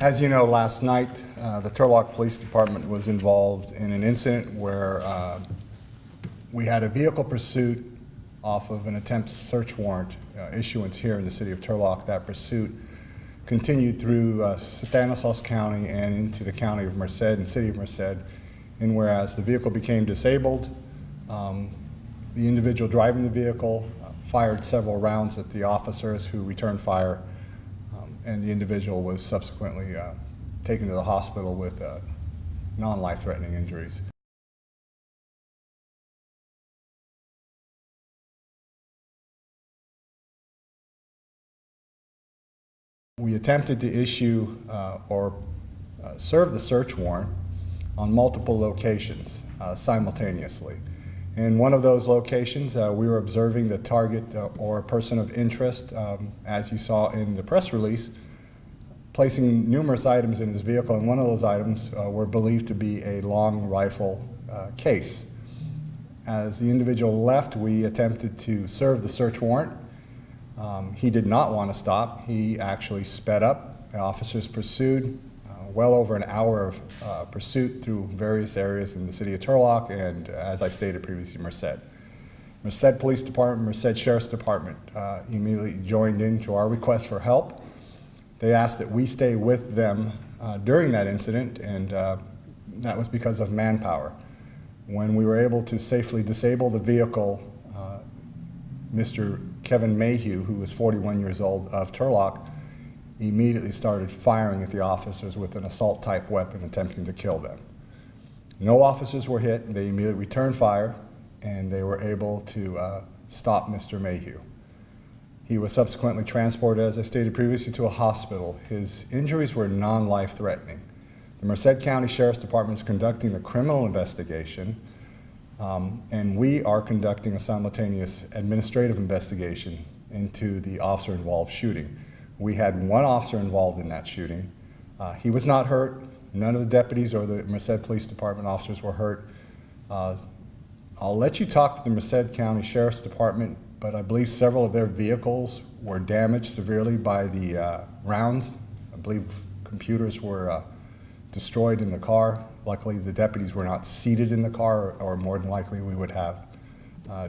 As you know, last night, the Turlock Police Department was involved in an incident where we had a vehicle pursuit off of an attempt search warrant issuance here in the city of Turlock. That pursuit continued through Stanislaus County and into the county of Merced and city of Merced. And whereas the vehicle became disabled, the individual driving the vehicle fired several rounds at the officers who returned fire, and the individual was subsequently taken to the hospital with non-life-threatening injuries. We attempted to issue or serve the search warrant on multiple locations simultaneously. In one of those locations, we were observing the target or person of interest, as you saw in the press release, placing numerous items in his vehicle, and one of those items were believed to be a long rifle case. As the individual left, we attempted to serve the search warrant. He did not want to stop. He actually sped up. The officers pursued well over an hour of pursuit through various areas in the city of Turlock and, as I stated previously, Merced. Merced Police Department, Merced Sheriff's Department immediately joined into our request for help. They asked that we stay with them during that incident, and that was because of manpower. When we were able to safely disable the vehicle, Mr. Kevin Mayhew, who was 41 years old, of Turlock, immediately started firing at the officers with an assault-type weapon, attempting to kill them. No officers were hit. They immediately returned fire, and they were able to stop Mr. Mayhew. He was subsequently transported, as I stated previously, to a hospital. His injuries were non-life-threatening. The Merced County Sheriff's Department is conducting the criminal investigation, and we are conducting a simultaneous administrative investigation into the officer-involved shooting. We had one officer involved in that shooting. He was not hurt. None of the deputies or the Merced Police Department officers were hurt. I'll let you talk to the Merced County Sheriff's Department, but I believe several of their vehicles were damaged severely by the rounds. I believe computers were destroyed in the car. Luckily, the deputies were not seated in the car, or more than likely we would have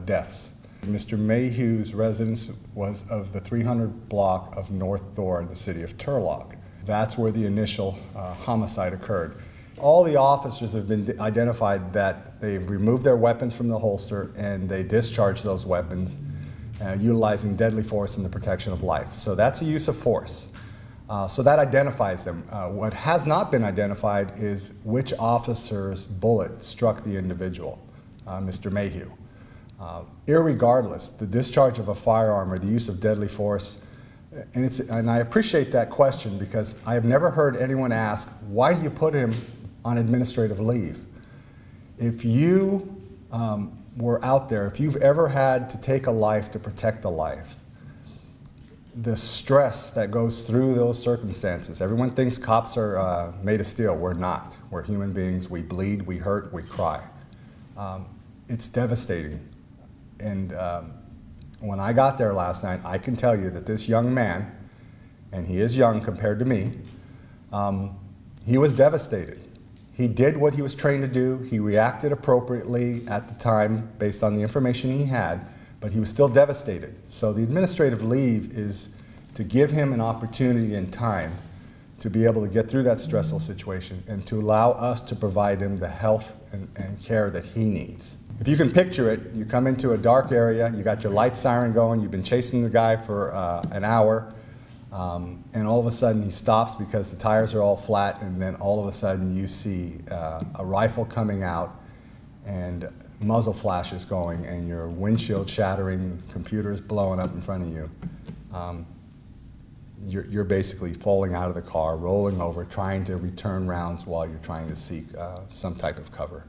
deaths. Mr. Mayhew's residence was of the 300 block of North Thor in the city of Turlock. That's where the initial homicide occurred. All the officers have been identified that they've removed their weapons from the holster and they discharged those weapons utilizing deadly force in the protection of life. So that's a use of force. So that identifies them. What has not been identified is which officer's bullet struck the individual, Mr. Mayhew. Irregardless, the discharge of a firearm or the use of deadly force, and I appreciate that question because I have never heard anyone ask, why do you put him on administrative leave? If you were out there, if you've ever had to take a life to protect a life, the stress that goes through those circumstances, everyone thinks cops are made of steel. We're not. We're human beings. We bleed, we hurt, we cry. It's devastating. And when I got there last night, I can tell you that this young man, and he is young compared to me, he was devastated. He did what he was trained to do. He reacted appropriately at the time based on the information he had, but he was still devastated. So the administrative leave is to give him an opportunity and time to be able to get through that stressful situation and to allow us to provide him the health and care that he needs. If you can picture it, you come into a dark area, you got your light siren going, you've been chasing the guy for an hour, and all of a sudden he stops because the tires are all flat, and then all of a sudden you see a rifle coming out and muzzle flashes going and your windshield shattering, computers blowing up in front of you. You're basically falling out of the car, rolling over, trying to return rounds while you're trying to seek some type of cover.